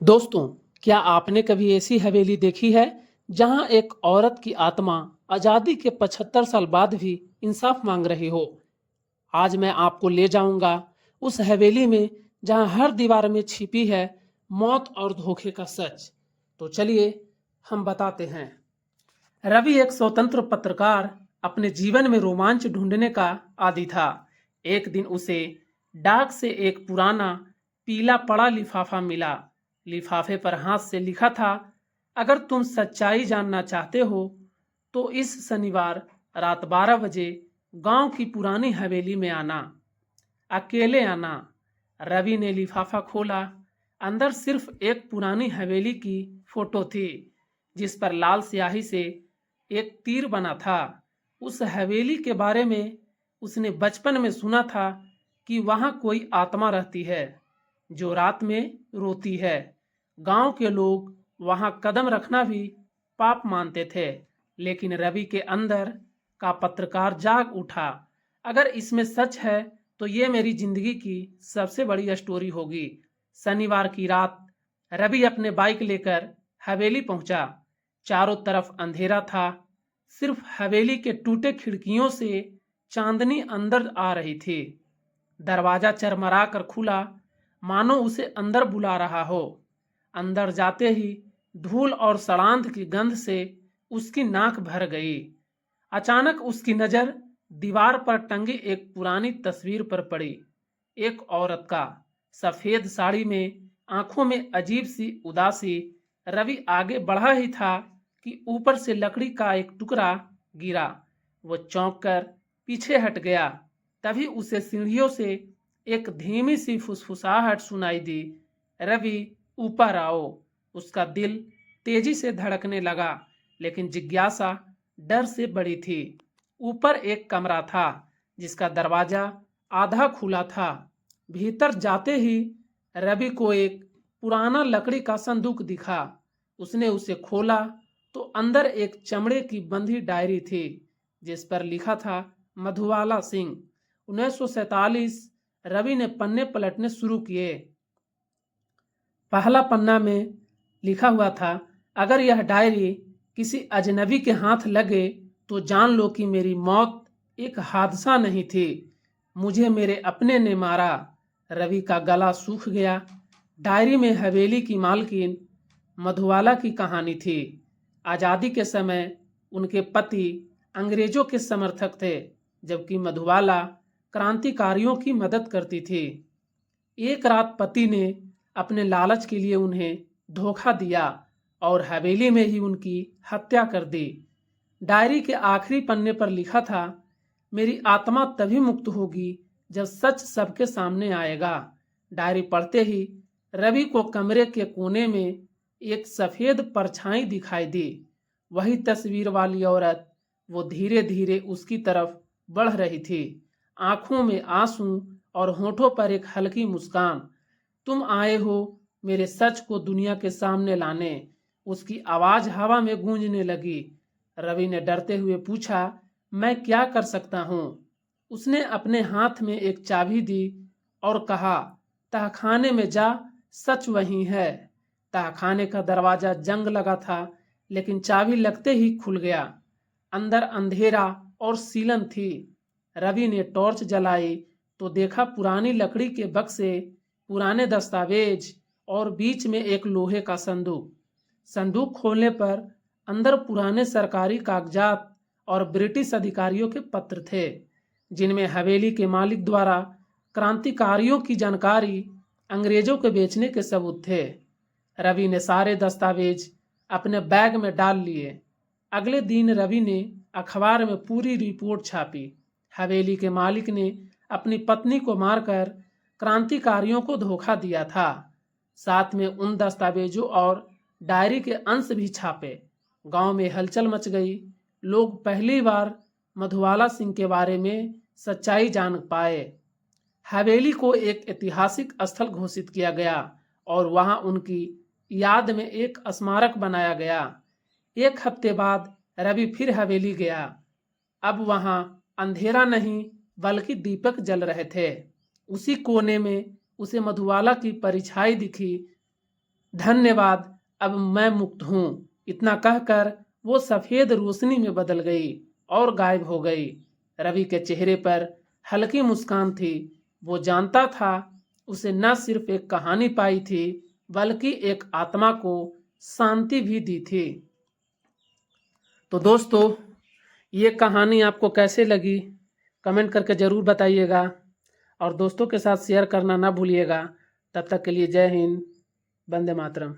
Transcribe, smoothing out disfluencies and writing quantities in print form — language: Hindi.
दोस्तों, क्या आपने कभी ऐसी हवेली देखी है जहां एक औरत की आत्मा आजादी के 75 साल बाद भी इंसाफ मांग रही हो? आज मैं आपको ले जाऊंगा उस हवेली में जहां हर दीवार में छिपी है मौत और धोखे का सच। तो चलिए हम बताते हैं। रवि एक स्वतंत्र पत्रकार अपने जीवन में रोमांच ढूंढने का आदी था। एक दिन उसे डाक से एक पुराना पीला पड़ा लिफाफा मिला। लिफाफे पर हाथ से लिखा था, अगर तुम सच्चाई जानना चाहते हो तो इस शनिवार रात 12 बजे गांव की पुरानी हवेली में आना, अकेले आना। रवि ने लिफाफा खोला। अंदर सिर्फ एक पुरानी हवेली की फोटो थी जिस पर लाल स्याही से एक तीर बना था। उस हवेली के बारे में उसने बचपन में सुना था कि वहां कोई आत्मा रहती है जो रात में रोती है। गांव के लोग वहां कदम रखना भी पाप मानते थे, लेकिन रवि के अंदर का पत्रकार जाग उठा। अगर इसमें सच है तो ये मेरी जिंदगी की सबसे बड़ी स्टोरी होगी। शनिवार की रात रवि अपने बाइक लेकर हवेली पहुंचा। चारों तरफ अंधेरा था। सिर्फ हवेली के टूटे खिड़कियों से चांदनी अंदर आ रही थी। दरवाजा चरमरा कर खुला, मानो उसे अंदर बुला रहा हो। अंदर जाते ही धूल और सड़ांध की गंध से उसकी नाक भर गई। अचानक उसकी नजर दीवार पर टंगी एक पुरानी तस्वीर पर पड़ी। एक औरत का, सफेद साड़ी में, आंखों में अजीब सी उदासी। रवि आगे बढ़ा ही था कि ऊपर से लकड़ी का एक टुकड़ा गिरा। वो चौंक कर पीछे हट गया। तभी उसे सीढ़ियों से एक धीमी सी फुसफुसाहट सुनाई दी, रवि ऊपर आओ। उसका दिल तेजी से धड़कने लगा, लेकिन जिज्ञासा डर से बड़ी थी। ऊपर एक कमरा था जिसका दरवाजा आधा खुला था। भीतर जाते ही रवि को एक पुराना लकड़ी का संदूक दिखा। उसने उसे खोला तो अंदर एक चमड़े की बंधी डायरी थी जिस पर लिखा था मधुबाला सिंह 1947। रवि ने पन्ने पलटने शुरू किए। पहला पन्ना में लिखा हुआ था, अगर यह डायरी किसी अजनबी के हाथ लगे तो जान लो कि मेरी मौत एक हादसा नहीं थी, मुझे मेरे अपने ने मारा। रवि का गला सूख गया। डायरी में हवेली की मालकिन मधुबाला की कहानी थी। आज़ादी के समय उनके पति अंग्रेजों के समर्थक थे, जबकि मधुबाला क्रांतिकारियों की मदद करती थी। एक रात पति ने अपने लालच के लिए उन्हें धोखा दिया और हवेली में ही उनकी हत्या कर दी। डायरी के आखिरी पन्ने पर लिखा था, मेरी आत्मा तभी मुक्त होगी जब सच सबके सामने आएगा। डायरी पढ़ते ही रवि को कमरे के कोने में एक सफेद परछाई दिखाई दी। वही तस्वीर वाली औरत। वो धीरे धीरे उसकी तरफ बढ़ रही थी, आंखों में आंसू और होठों पर एक हल्की मुस्कान। तुम आए हो मेरे सच को दुनिया के सामने लाने। उसकी आवाज हवा में गूंजने लगी। रवि ने डरते हुए पूछा, मैं क्या कर सकता हूँ? उसने अपने हाथ में एक चाबी दी और कहा, तहखाने में जा, सच वही है। तहखाने का दरवाजा जंग लगा था, लेकिन चाबी लगते ही खुल गया। अंदर अंधेरा और सीलन थी। रवि ने टॉर्च जलाई तो देखा पुरानी लकड़ी के बक्से, पुराने दस्तावेज और बीच में एक लोहे का संदूक। संदूक खोलने पर अंदर पुराने सरकारी कागजात और ब्रिटिश अधिकारियों के पत्र थे, जिनमें हवेली के मालिक द्वारा क्रांतिकारियों की जानकारी अंग्रेजों के बेचने के सबूत थे। रवि ने सारे दस्तावेज अपने बैग में डाल लिए। अगले दिन रवि ने अखबार में पूरी रिपोर्ट छापी। हवेली के मालिक ने अपनी पत्नी को मारकर क्रांतिकारियों को धोखा दिया था। साथ में उन दस्तावेजों और डायरी के अंश भी छापे। गांव में हलचल मच गई। लोग पहली बार मधुबाला सिंह के बारे में सच्चाई जान पाए। हवेली को एक ऐतिहासिक स्थल घोषित किया गया और वहां उनकी याद में एक स्मारक बनाया गया। एक हफ्ते बाद रवि फिर हवेली गया। अब वहां अंधेरा नहीं बल्कि दीपक जल रहे थे। उसी कोने में उसे मधुबाला की परछाई दिखी। धन्यवाद, अब मैं मुक्त हूँ। इतना कहकर वो सफेद रोशनी में बदल गई और गायब हो गई। रवि के चेहरे पर हल्की मुस्कान थी। वो जानता था उसे न सिर्फ एक कहानी पाई थी बल्कि एक आत्मा को शांति भी दी थी। तो दोस्तों, ये कहानी आपको कैसे लगी कमेंट करके ज़रूर बताइएगा और दोस्तों के साथ शेयर करना ना भूलिएगा। तब तक के लिए जय हिंद, वंदे मातरम।